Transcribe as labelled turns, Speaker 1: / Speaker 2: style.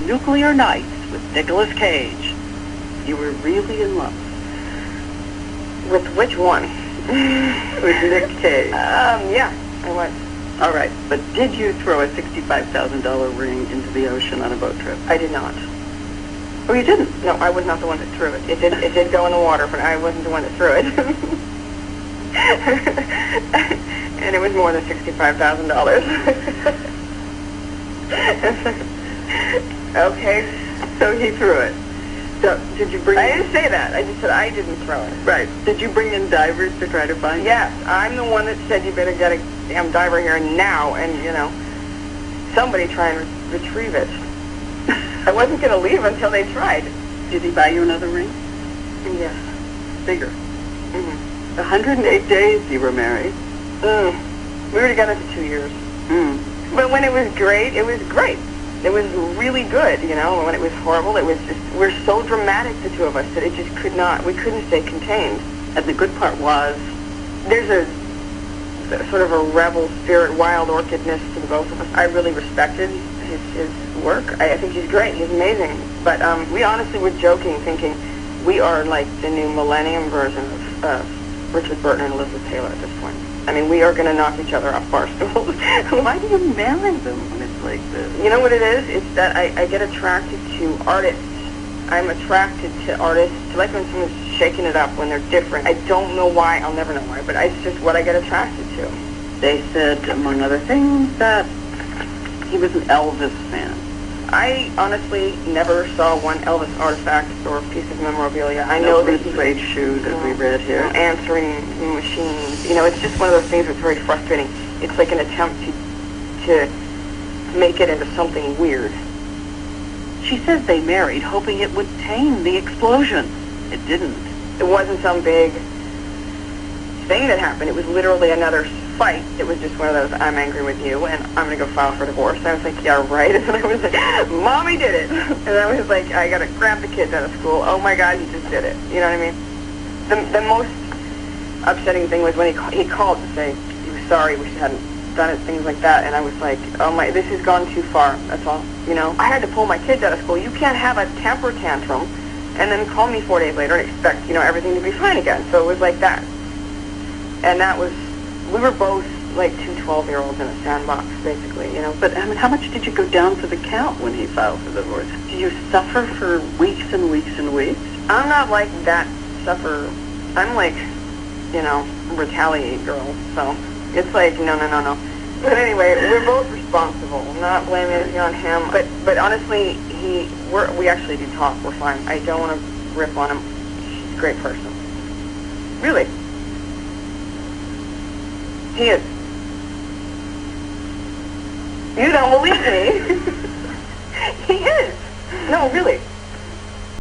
Speaker 1: Nuclear Nights with Nicolas Cage. You were really in love.
Speaker 2: With which one?
Speaker 1: With Nick Cage.
Speaker 2: Yeah, I was.
Speaker 1: All right, but did you throw a $65,000 ring into the ocean on a boat trip?
Speaker 2: I did not.
Speaker 1: Oh, you didn't?
Speaker 2: No, I was not the one that threw it. It did go in the water, but I wasn't the one that threw it. And it was more than $65,000. Okay,
Speaker 1: so he threw it. So, did you bring
Speaker 2: I didn't say that. I just said I didn't throw it.
Speaker 1: Right. Did you bring in divers to try to find it?
Speaker 2: Yes, I'm the one that said you better get a damn diver here now, and, somebody try and retrieve it. I wasn't going to leave until they tried.
Speaker 1: Did he buy you another ring?
Speaker 2: Yes.
Speaker 1: Bigger.
Speaker 2: Mm-hmm.
Speaker 1: 108 days you were married.
Speaker 2: We were together for 2 years. But when it was great, it was great. It was really good, When it was horrible, it was just, we're so dramatic, the two of us, that it just we couldn't stay contained.
Speaker 1: And the good part was?
Speaker 2: There's a sort of a rebel spirit, wild orchidness to the both of us. I really respected his work. I think he's great. He's amazing. But we honestly were joking, thinking we are like the new millennium version of Richard Burton and Elizabeth Taylor at this point. I mean, we are going to knock each other off bar stools.
Speaker 1: Why do you marry them when it's like this?
Speaker 2: You know what it is? It's that I get attracted to artists. I'm attracted to artists. I like when someone's shaking it up, when they're different. I don't know why. I'll never know why, but it's just what I get attracted to.
Speaker 1: They said, among other things, that he was an Elvis fan.
Speaker 2: I honestly never saw one Elvis artifact or piece of memorabilia. I know that he
Speaker 1: suede shoes, as we read here.
Speaker 2: Answering machines. It's just one of those things that's very frustrating. It's like an attempt to make it into something weird.
Speaker 1: She says they married, hoping it would tame the explosion. It didn't.
Speaker 2: It wasn't some big thing that happened. It was literally another fight. It was just one of those, I'm angry with you, and I'm going to go file for divorce. And I was like, yeah, right. And then I was like, Mommy did it. And I was like, I got to grab the kids out of school. Oh, my God, he just did it. You know what I mean? The most upsetting thing was when he called to say he was sorry, we hadn't done it, things like that. And I was like, oh, my, this has gone too far. That's all. I had to pull my kids out of school. You can't have a temper tantrum and then call me 4 days later and expect, everything to be fine again. So it was like that. And that was, we were both like two 12-year-olds in a sandbox, basically,
Speaker 1: But, I mean, how much did you go down for the count when he filed for divorce? Did you suffer for weeks and weeks and weeks?
Speaker 2: I'm not like that suffer. I'm like, retaliate girl. So it's like, no. But anyway, we're both responsible. I'm not blaming anything on him. But honestly, we actually do talk. We're fine. I don't want to rip on him. He's a great person. Really. He is. You don't believe me. He is. No, really.